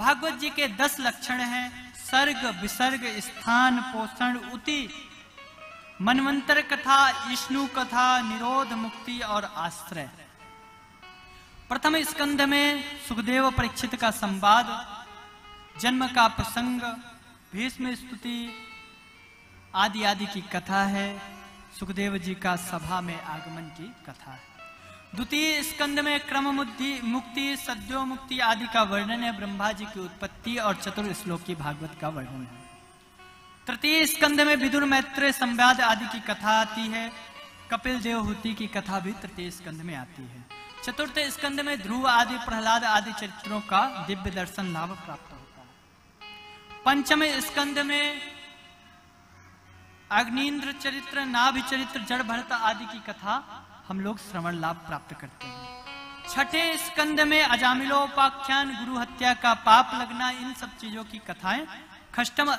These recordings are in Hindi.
भागवत जी के 10 लक्षण हैं। सर्ग, विसर्ग, स्थान, पोषण, उति, मनवंतर कथा, विष्णु कथा, निरोध, मुक्ति और आश्रय। प्रथम स्कंध में सुखदेव परीक्षित का संवाद, जन्म का प्रसंग, भीष्म स्तुति आदि आदि की कथा है। सुखदेव जी का सभा में आगमन की कथा है। द्वितीय स्कंद में क्रम मुक्ति, सद्यो मुक्ति आदि का वर्णन है। ब्रह्मा जी की उत्पत्ति और चतुर श्लोक की भागवत का वर्णन है। तृतीय स्कंद में विदुर मैत्रेय संवाद आदि की कथा आती है। कपिल देवहूति की कथा भी तृतीय स्कंद में आती है। चतुर्थ स्कंद में ध्रुव आदि, प्रहलाद आदि चरित्रों का दिव्य दर्शन लाभ प्राप्त होता है। पंचम स्कंद में अग्निन्द्र चरित्र, नाभि चरित्र, जड़ भरत आदि की कथा हम लोग श्रवण लाभ प्राप्त करते हैं। छठे स्कंद में अजामिलोपाख्यान, गुरु हत्या का पाप लगना, इन सब चीजों की कथाएं षष्ठम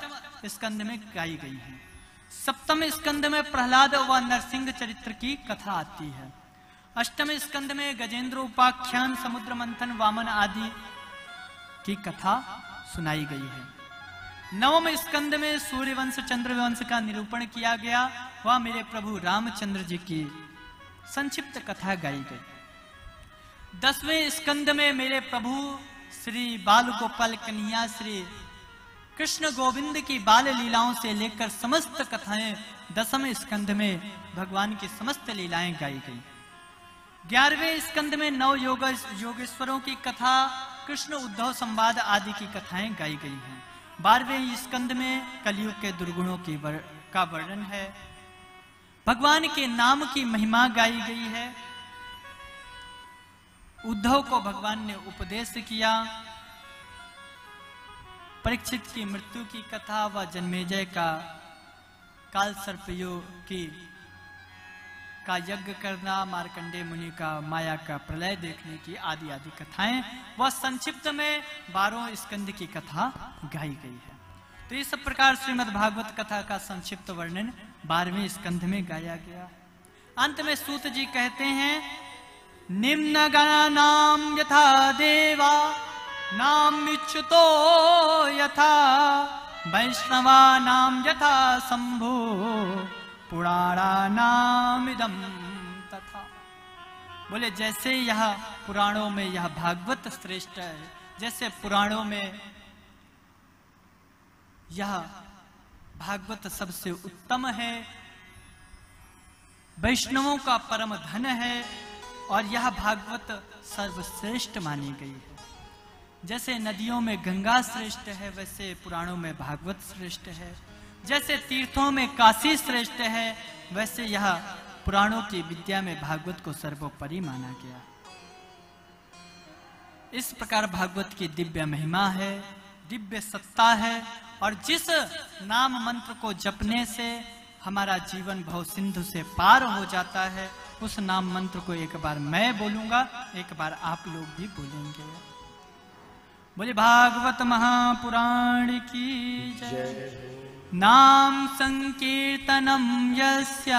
स्कंद में गाई गई हैं। सप्तम स्कंद में प्रहलाद व नरसिंह चरित्र की कथा आती है। अष्टम स्कंद में गजेंद्र उपाख्यान, समुद्र मंथन, वामन आदि की कथा सुनाई गई है। नवम स्कंद में सूर्यवंश, चंद्रवंश का निरूपण किया गया। वह मेरे प्रभु रामचंद्र जी की संक्षिप्त कथा गाई गई। 10वें स्कंद में मेरे प्रभु श्री बाल गोपाल कन्हैया श्री कृष्ण गोविंद की बाल लीलाओं से लेकर समस्त कथाएं 10वें स्कंद में भगवान की समस्त लीलाएं गाई गई। 11वें स्कंद में नव योगेश्वरों की कथा, कृष्ण उद्धव संवाद आदि की कथाएं गाई गई हैं। 12वें स्कंद में कलयुग के दुर्गुणों का वर्णन है। भगवान के नाम की महिमा गाई गई है। उद्धव को भगवान ने उपदेश किया। परीक्षित की मृत्यु की कथा व जन्मेजय का काल सर्पयोग का यज्ञ करना, मार्कंडेय मुनि का माया का प्रलय देखने की आदि आदि कथाएं वह संक्षिप्त में 12वें स्कंद की कथा गाई गई है। तो इस प्रकार श्रीमद् भागवत कथा का संक्षिप्त वर्णन 12वें स्कंध में गाया गया। अंत में सूत जी कहते हैं, निम्न गणानाम यथा देवा नाम इच्छुतो यथा वैष्णवानाम यथा शंभो पुराणानाम इदं तथा। बोले जैसे यह पुराणों में यह भागवत श्रेष्ठ है, जैसे पुराणों में यह भागवत सबसे उत्तम है, वैष्णवों का परम धन है और यह भागवत सर्वश्रेष्ठ मानी गई है। जैसे नदियों में गंगा श्रेष्ठ है, वैसे पुराणों में भागवत श्रेष्ठ है। जैसे तीर्थों में काशी श्रेष्ठ है, वैसे यह पुराणों की विद्या में भागवत को सर्वोपरि माना गया। इस प्रकार भागवत की दिव्य महिमा है, दिव्य सत्ता है और जिस नाम मंत्र को जपने से हमारा जीवन भव सिंधु से पार हो जाता है, उस नाम मंत्र को एक बार मैं बोलूंगा, एक बार आप लोग भी बोलेंगे। बोले भागवत महापुराण की जय। नाम संकीर्तनम यस्य,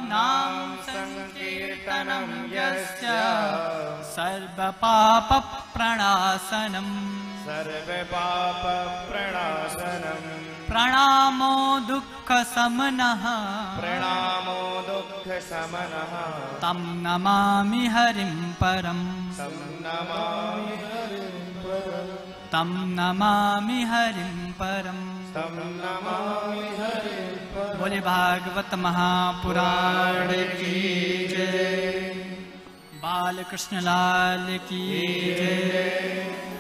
नाम संकीर्तनम यस्य सर्व पाप प्रणाशनम, सर्व पाप प्रणाशनम प्रणामो दुःख समनः, प्रणामो दुःख समनः तं नमामि हरिं परम, तं नमामि हरिं परम, तं नमामि हरिं परम, तं नमामि हरिं परम। बोले भागवत महापुराण की जय। बाल कृष्ण लाल की जय।